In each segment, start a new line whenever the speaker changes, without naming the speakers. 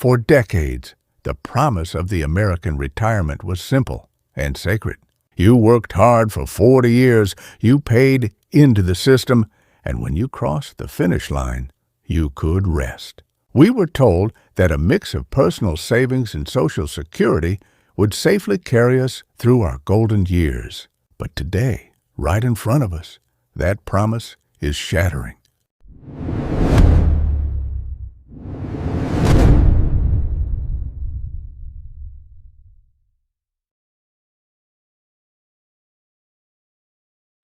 For decades, the promise of the American retirement was simple and sacred. You worked hard for 40 years, you paid into the system, and when you crossed the finish line, you could rest. We were told that a mix of personal savings and Social Security would safely carry us through our golden years. But today, right in front of us, that promise is shattering.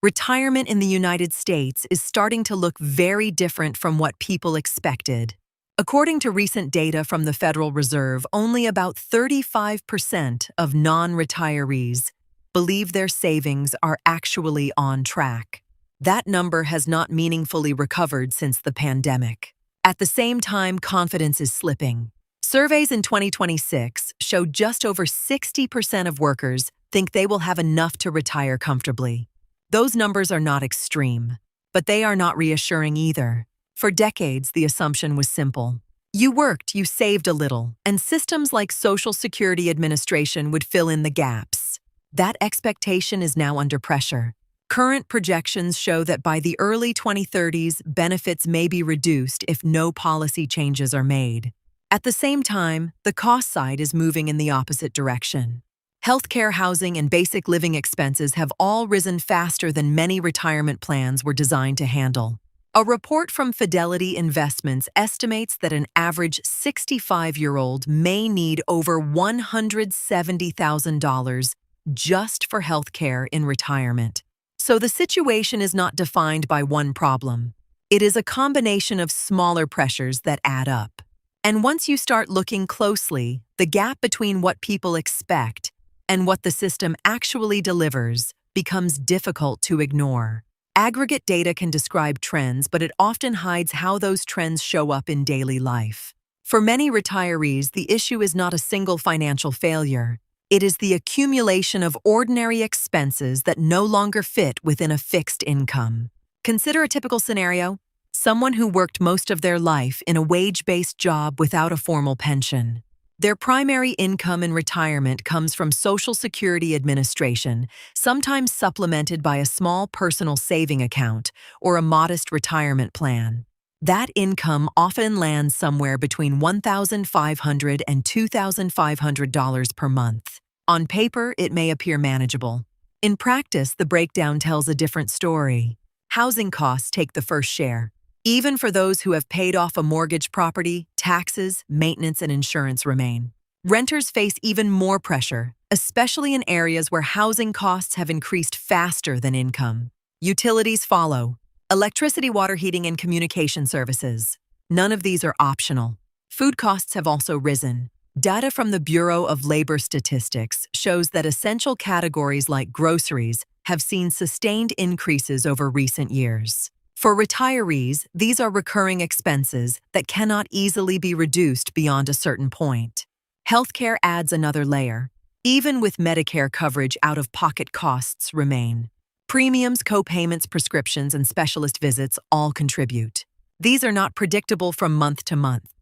Retirement in the United States is starting to look very different from what people expected. According to recent data from the Federal Reserve, only about 35% of non-retirees believe their savings are actually on track. That number has not meaningfully recovered since the pandemic. At the same time, confidence is slipping. Surveys in 2026 show just over 60% of workers think they will have enough to retire comfortably. Those numbers are not extreme, but they are not reassuring either. For decades, the assumption was simple. You worked, you saved a little, and systems like Social Security Administration would fill in the gaps. That expectation is now under pressure. Current projections show that by the early 2030s, benefits may be reduced if no policy changes are made. At the same time, the cost side is moving in the opposite direction. Healthcare, housing, and basic living expenses have all risen faster than many retirement plans were designed to handle. A report from Fidelity Investments estimates that an average 65-year-old may need over $170,000 just for healthcare in retirement. So the situation is not defined by one problem. It is a combination of smaller pressures that add up. And once you start looking closely, the gap between what people expect and what the system actually delivers becomes difficult to ignore. Aggregate data can describe trends, but it often hides how those trends show up in daily life. For many retirees, the issue is not a single financial failure. It is the accumulation of ordinary expenses that no longer fit within a fixed income. Consider a typical scenario: someone who worked most of their life in a wage-based job without a formal pension. Their primary income in retirement comes from Social Security Administration, sometimes supplemented by a small personal saving account or a modest retirement plan. That income often lands somewhere between $1,500 and $2,500 per month. On paper, it may appear manageable. In practice, the breakdown tells a different story. Housing costs take the first share. Even for those who have paid off a mortgage property, taxes, maintenance, and insurance remain. Renters face even more pressure, especially in areas where housing costs have increased faster than income. Utilities follow: electricity, water heating, and communication services. None of these are optional. Food costs have also risen. Data from the Bureau of Labor Statistics shows that essential categories like groceries have seen sustained increases over recent years. For retirees, these are recurring expenses that cannot easily be reduced beyond a certain point. Healthcare adds another layer. Even with Medicare coverage, out-of-pocket costs remain. Premiums, co-payments, prescriptions, and specialist visits all contribute. These are not predictable from month to month.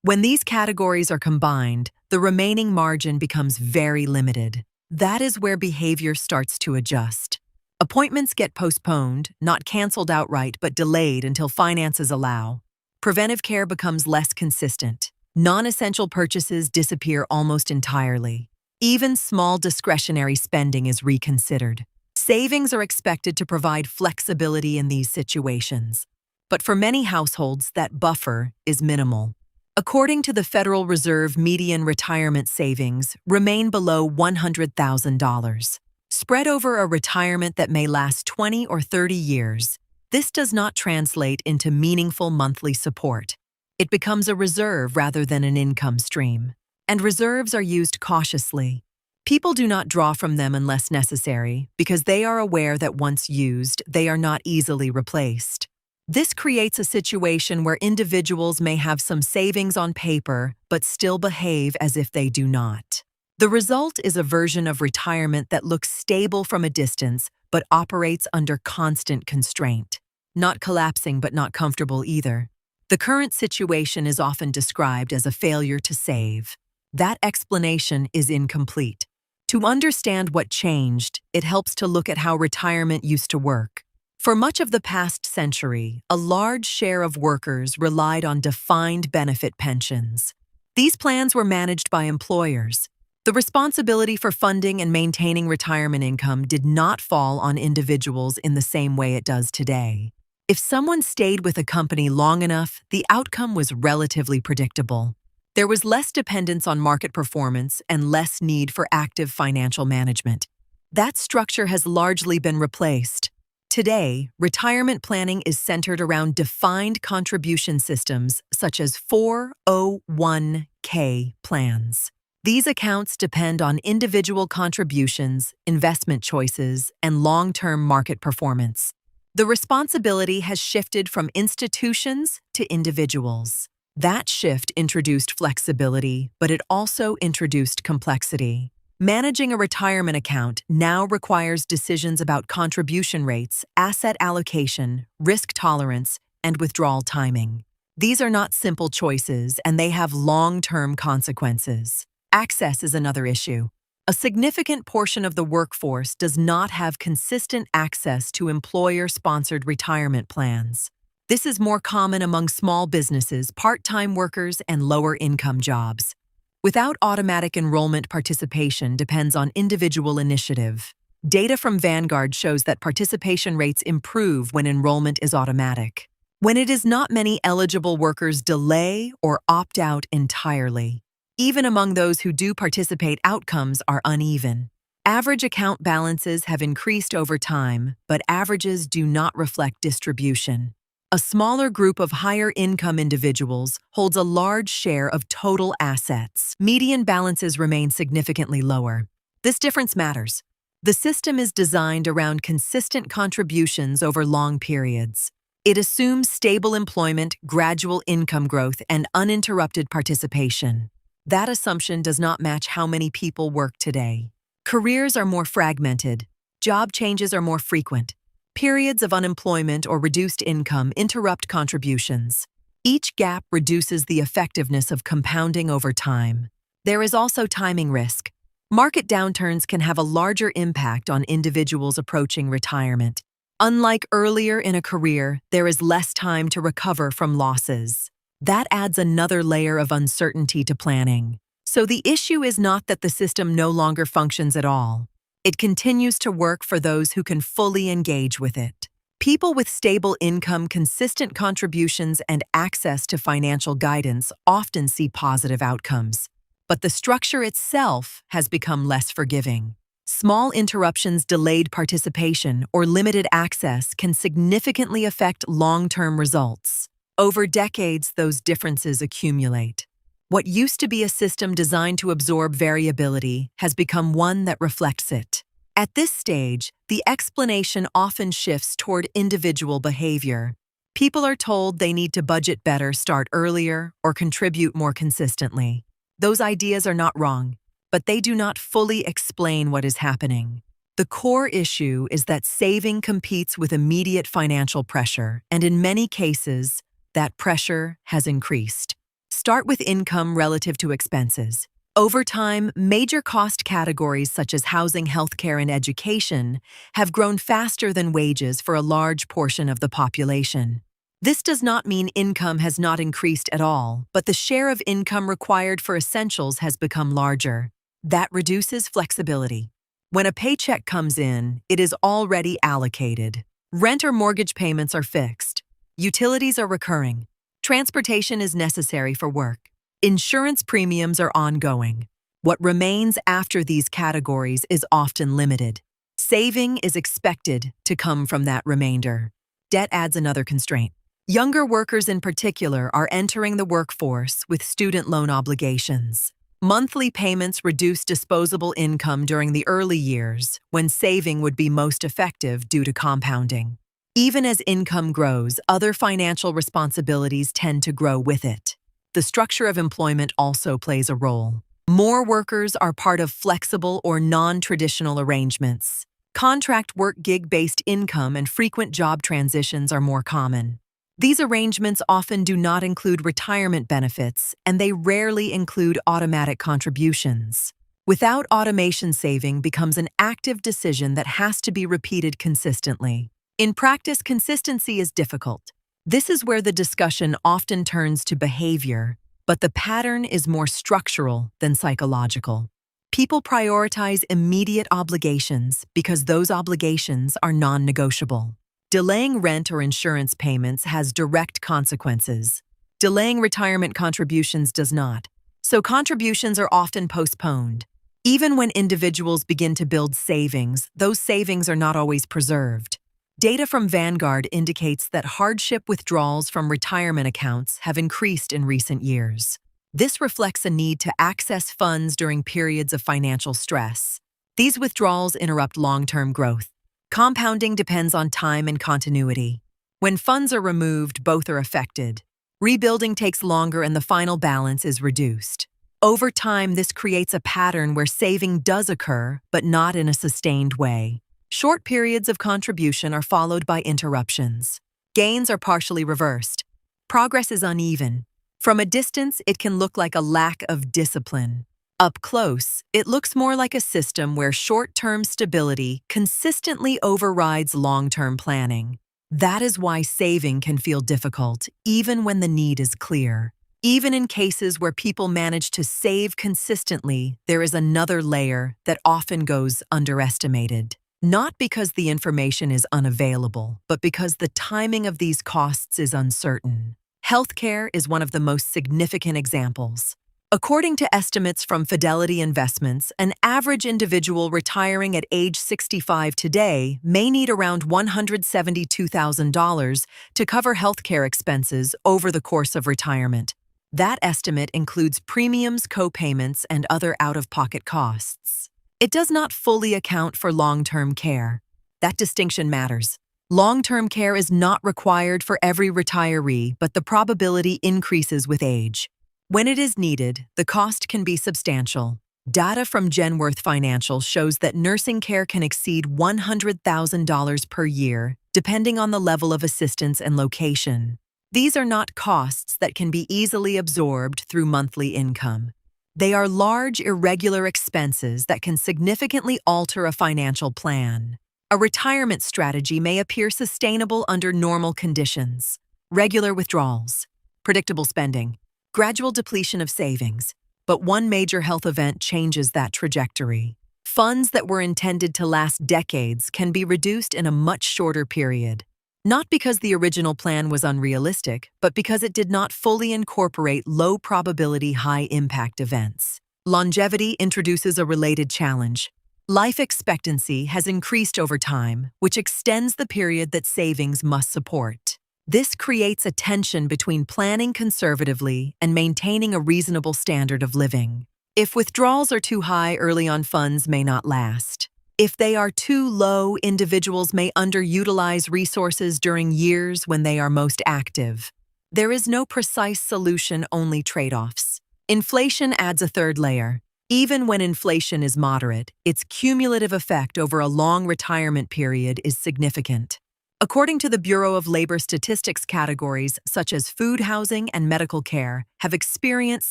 When these categories are combined, the remaining margin becomes very limited. That is where behavior starts to adjust. Appointments get postponed, not canceled outright, but delayed until finances allow. Preventive care becomes less consistent. Non-essential purchases disappear almost entirely. Even small discretionary spending is reconsidered. Savings are expected to provide flexibility in these situations. But for many households, that buffer is minimal. According to the Federal Reserve, median retirement savings remain below $100,000. Spread over a retirement that may last 20 or 30 years, this does not translate into meaningful monthly support. It becomes a reserve rather than an income stream. And reserves are used cautiously. People do not draw from them unless necessary, because they are aware that once used, they are not easily replaced. This creates a situation where individuals may have some savings on paper, but still behave as if they do not. The result is a version of retirement that looks stable from a distance, but operates under constant constraint. Not collapsing, but not comfortable either. The current situation is often described as a failure to save. That explanation is incomplete. To understand what changed, it helps to look at how retirement used to work. For much of the past century, a large share of workers relied on defined benefit pensions. These plans were managed by employers. The responsibility for funding and maintaining retirement income did not fall on individuals in the same way it does today. If someone stayed with a company long enough, the outcome was relatively predictable. There was less dependence on market performance and less need for active financial management. That structure has largely been replaced. Today, retirement planning is centered around defined contribution systems such as 401k plans. These accounts depend on individual contributions, investment choices, and long-term market performance. The responsibility has shifted from institutions to individuals. That shift introduced flexibility, but it also introduced complexity. Managing a retirement account now requires decisions about contribution rates, asset allocation, risk tolerance, and withdrawal timing. These are not simple choices, and they have long-term consequences. Access is another issue. A significant portion of the workforce does not have consistent access to employer-sponsored retirement plans. This is more common among small businesses, part-time workers, and lower-income jobs. Without automatic enrollment, participation depends on individual initiative. Data from Vanguard shows that participation rates improve when enrollment is automatic. When it is not, many eligible workers delay or opt out entirely. Even among those who do participate, outcomes are uneven. Average account balances have increased over time, but averages do not reflect distribution. A smaller group of higher-income individuals holds a large share of total assets. Median balances remain significantly lower. This difference matters. The system is designed around consistent contributions over long periods. It assumes stable employment, gradual income growth, and uninterrupted participation. That assumption does not match how many people work today. Careers are more fragmented. Job changes are more frequent. Periods of unemployment or reduced income interrupt contributions. Each gap reduces the effectiveness of compounding over time. There is also timing risk. Market downturns can have a larger impact on individuals approaching retirement. Unlike earlier in a career, there is less time to recover from losses. That adds another layer of uncertainty to planning. So the issue is not that the system no longer functions at all. It continues to work for those who can fully engage with it. People with stable income, consistent contributions, and access to financial guidance often see positive outcomes. But the structure itself has become less forgiving. Small interruptions, delayed participation, or limited access can significantly affect long-term results. Over decades, those differences accumulate. What used to be a system designed to absorb variability has become one that reflects it. At this stage, the explanation often shifts toward individual behavior. People are told they need to budget better, start earlier, or contribute more consistently. Those ideas are not wrong, but they do not fully explain what is happening. The core issue is that saving competes with immediate financial pressure, and in many cases, that pressure has increased. Start with income relative to expenses. Over time, major cost categories such as housing, healthcare, and education have grown faster than wages for a large portion of the population. This does not mean income has not increased at all, but the share of income required for essentials has become larger. That reduces flexibility. When a paycheck comes in, it is already allocated. Rent or mortgage payments are fixed. Utilities are recurring. Transportation is necessary for work. Insurance premiums are ongoing. What remains after these categories is often limited. Saving is expected to come from that remainder. Debt adds another constraint. Younger workers in particular are entering the workforce with student loan obligations. Monthly payments reduce disposable income during the early years, when saving would be most effective due to compounding. Even as income grows, other financial responsibilities tend to grow with it. The structure of employment also plays a role. More workers are part of flexible or non-traditional arrangements. Contract work, gig-based income, and frequent job transitions are more common. These arrangements often do not include retirement benefits, and they rarely include automatic contributions. Without automation, saving becomes an active decision that has to be repeated consistently. In practice, consistency is difficult. This is where the discussion often turns to behavior, but the pattern is more structural than psychological. People prioritize immediate obligations because those obligations are non-negotiable. Delaying rent or insurance payments has direct consequences. Delaying retirement contributions does not. So contributions are often postponed. Even when individuals begin to build savings, those savings are not always preserved. Data from Vanguard indicates that hardship withdrawals from retirement accounts have increased in recent years. This reflects a need to access funds during periods of financial stress. These withdrawals interrupt long-term growth. Compounding depends on time and continuity. When funds are removed, both are affected. Rebuilding takes longer and the final balance is reduced. Over time, this creates a pattern where saving does occur, but not in a sustained way. Short periods of contribution are followed by interruptions. Gains are partially reversed. Progress is uneven. From a distance, it can look like a lack of discipline. Up close, it looks more like a system where short-term stability consistently overrides long-term planning. That is why saving can feel difficult, even when the need is clear. Even in cases where people manage to save consistently, there is another layer that often goes underestimated. Not because the information is unavailable, but because the timing of these costs is uncertain. Healthcare is one of the most significant examples. According to estimates from Fidelity Investments, an average individual retiring at age 65 today may need around $172,000 to cover healthcare expenses over the course of retirement. That estimate includes premiums, co-payments, and other out-of-pocket costs. It does not fully account for long-term care. That distinction matters. Long-term care is not required for every retiree, but the probability increases with age. When it is needed, the cost can be substantial. Data from Genworth Financial shows that nursing care can exceed $100,000 per year, depending on the level of assistance and location. These are not costs that can be easily absorbed through monthly income. They are large, irregular expenses that can significantly alter a financial plan. A retirement strategy may appear sustainable under normal conditions. Regular withdrawals, predictable spending, gradual depletion of savings. But one major health event changes that trajectory. Funds that were intended to last decades can be reduced in a much shorter period. Not because the original plan was unrealistic, but because it did not fully incorporate low-probability, high-impact events. Longevity introduces a related challenge. Life expectancy has increased over time, which extends the period that savings must support. This creates a tension between planning conservatively and maintaining a reasonable standard of living. If withdrawals are too high early on, funds may not last. If they are too low, individuals may underutilize resources during years when they are most active. There is no precise solution, only trade-offs. Inflation adds a third layer. Even when inflation is moderate, its cumulative effect over a long retirement period is significant. According to the Bureau of Labor Statistics, categories such as food, housing, and medical care have experienced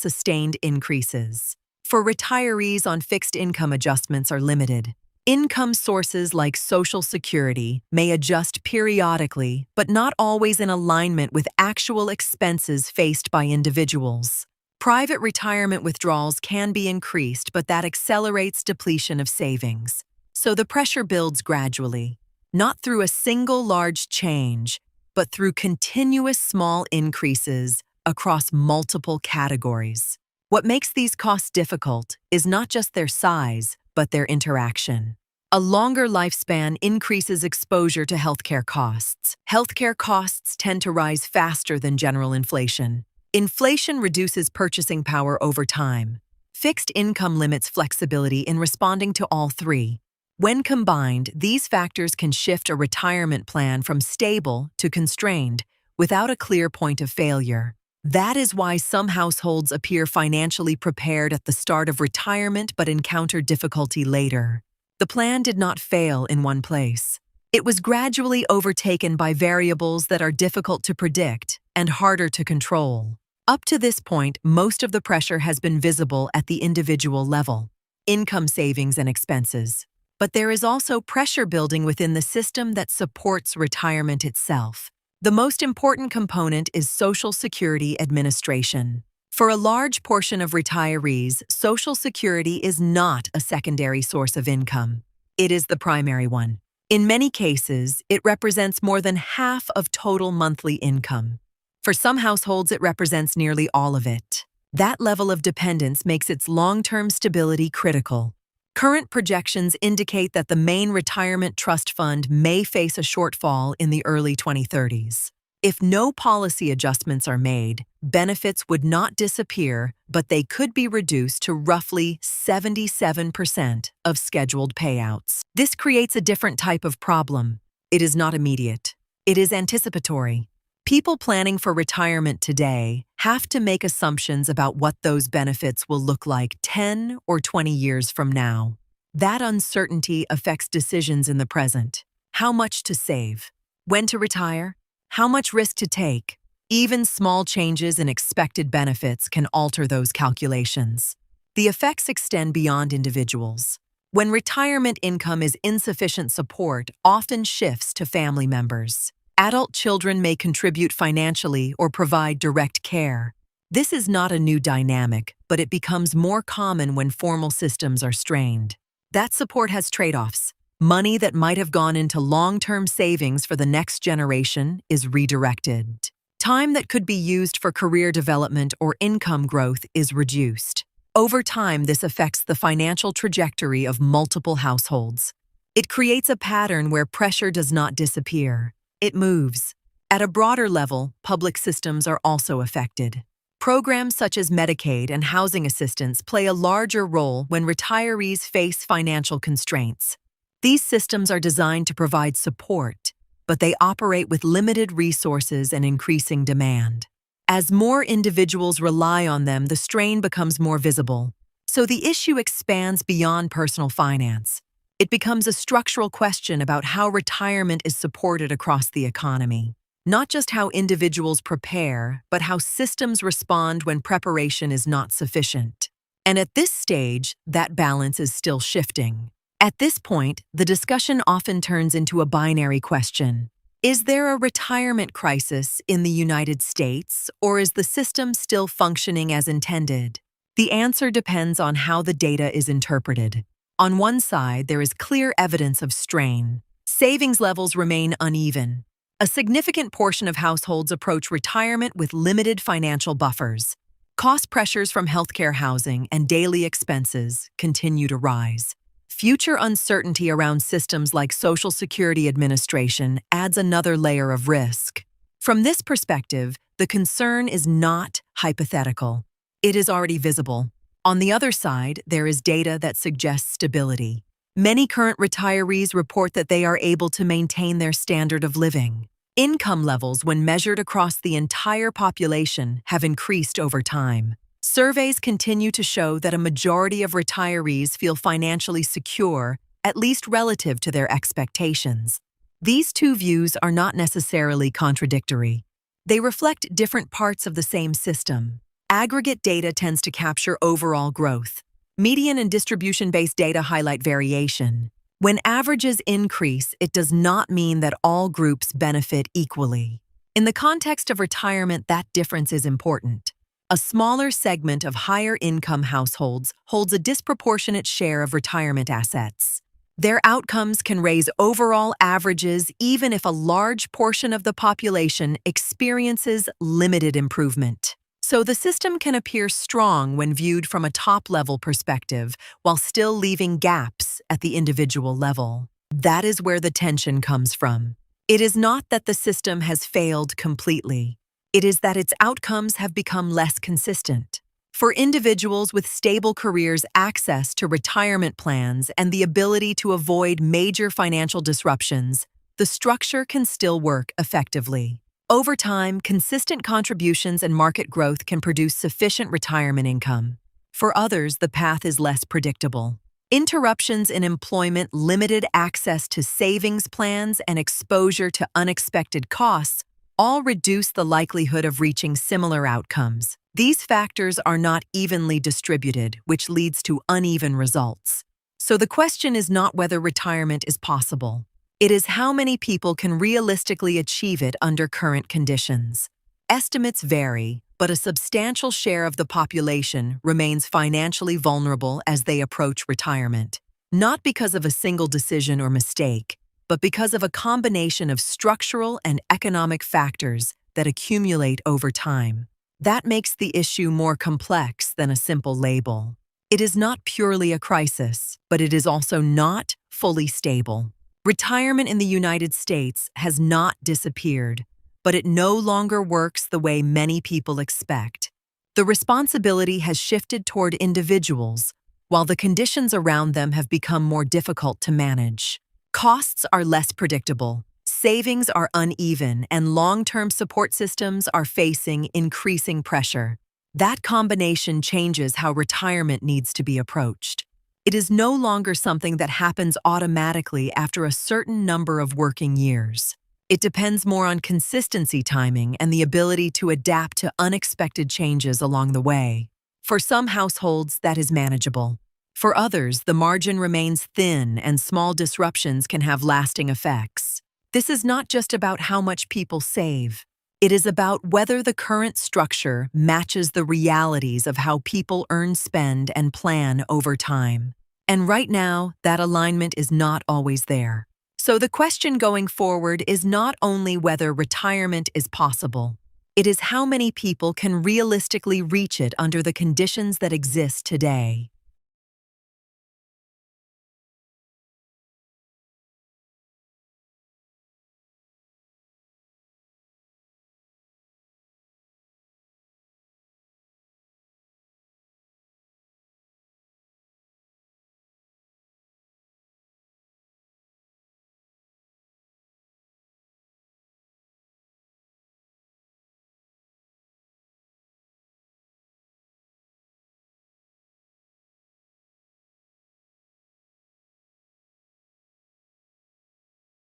sustained increases. For retirees on fixed income, adjustments are limited. Income sources like Social Security may adjust periodically, but not always in alignment with actual expenses faced by individuals. Private retirement withdrawals can be increased, but that accelerates depletion of savings. So the pressure builds gradually, not through a single large change, but through continuous small increases across multiple categories. What makes these costs difficult is not just their size, but their interaction. A longer lifespan increases exposure to healthcare costs. Healthcare costs tend to rise faster than general inflation. Inflation reduces purchasing power over time. Fixed income limits flexibility in responding to all three. When combined, these factors can shift a retirement plan from stable to constrained without a clear point of failure. That is why some households appear financially prepared at the start of retirement but encounter difficulty later. The plan did not fail in one place. It was gradually overtaken by variables that are difficult to predict and harder to control. Up to this point, most of the pressure has been visible at the individual level, income savings and expenses. But there is also pressure building within the system that supports retirement itself. The most important component is Social Security Administration. For a large portion of retirees, Social Security is not a secondary source of income. It is the primary one. In many cases, it represents more than half of total monthly income. For some households, it represents nearly all of it. That level of dependence makes its long-term stability critical. Current projections indicate that the main retirement trust fund may face a shortfall in the early 2030s. If no policy adjustments are made, benefits would not disappear, but they could be reduced to roughly 77% of scheduled payouts. This creates a different type of problem. It is not immediate. It is anticipatory. People planning for retirement today have to make assumptions about what those benefits will look like 10 or 20 years from now. That uncertainty affects decisions in the present. How much to save? When to retire? How much risk to take? Even small changes in expected benefits can alter those calculations. The effects extend beyond individuals. When retirement income is insufficient, support often shifts to family members. Adult children may contribute financially or provide direct care. This is not a new dynamic, but it becomes more common when formal systems are strained. That support has trade-offs. Money that might have gone into long-term savings for the next generation is redirected. Time that could be used for career development or income growth is reduced. Over time, this affects the financial trajectory of multiple households. It creates a pattern where pressure does not disappear. It moves. At a broader level, public systems are also affected. Programs such as Medicaid and housing assistance play a larger role when retirees face financial constraints. These systems are designed to provide support, but they operate with limited resources and increasing demand. As more individuals rely on them, the strain becomes more visible. So the issue expands beyond personal finance. It becomes a structural question about how retirement is supported across the economy. Not just how individuals prepare, but how systems respond when preparation is not sufficient. And at this stage, that balance is still shifting. At this point, the discussion often turns into a binary question. Is there a retirement crisis in the United States, or is the system still functioning as intended? The answer depends on how the data is interpreted. On one side, there is clear evidence of strain. Savings levels remain uneven. A significant portion of households approach retirement with limited financial buffers. Cost pressures from healthcare, housing, and daily expenses continue to rise. Future uncertainty around systems like Social Security Administration adds another layer of risk. From this perspective, the concern is not hypothetical. It is already visible. On the other side, there is data that suggests stability. Many current retirees report that they are able to maintain their standard of living. Income levels, when measured across the entire population, have increased over time. Surveys continue to show that a majority of retirees feel financially secure, at least relative to their expectations. These two views are not necessarily contradictory. They reflect different parts of the same system. Aggregate data tends to capture overall growth. Median and distribution-based data highlight variation. When averages increase, it does not mean that all groups benefit equally. In the context of retirement, that difference is important. A smaller segment of higher-income households holds a disproportionate share of retirement assets. Their outcomes can raise overall averages even if a large portion of the population experiences limited improvement. So the system can appear strong when viewed from a top-level perspective, while still leaving gaps at the individual level. That is where the tension comes from. It is not that the system has failed completely. It is that its outcomes have become less consistent. For individuals with stable careers, access to retirement plans, and the ability to avoid major financial disruptions, the structure can still work effectively. Over time, consistent contributions and market growth can produce sufficient retirement income. For others, the path is less predictable. Interruptions in employment, limited access to savings plans, and exposure to unexpected costs all reduce the likelihood of reaching similar outcomes. These factors are not evenly distributed, which leads to uneven results. So the question is not whether retirement is possible. It is how many people can realistically achieve it under current conditions. Estimates vary, but a substantial share of the population remains financially vulnerable as they approach retirement, not because of a single decision or mistake, but because of a combination of structural and economic factors that accumulate over time. That makes the issue more complex than a simple label. It is not purely a crisis, but it is also not fully stable. Retirement in the United States has not disappeared, but it no longer works the way many people expect. The responsibility has shifted toward individuals, while the conditions around them have become more difficult to manage. Costs are less predictable, savings are uneven, and long-term support systems are facing increasing pressure. That combination changes how retirement needs to be approached. It is no longer something that happens automatically after a certain number of working years. It depends more on consistency, timing, and the ability to adapt to unexpected changes along the way. For some households, that is manageable. For others, the margin remains thin and small disruptions can have lasting effects. This is not just about how much people save. It is about whether the current structure matches the realities of how people earn, spend, and plan over time. And right now, that alignment is not always there. So the question going forward is not only whether retirement is possible, it is how many people can realistically reach it under the conditions that exist today.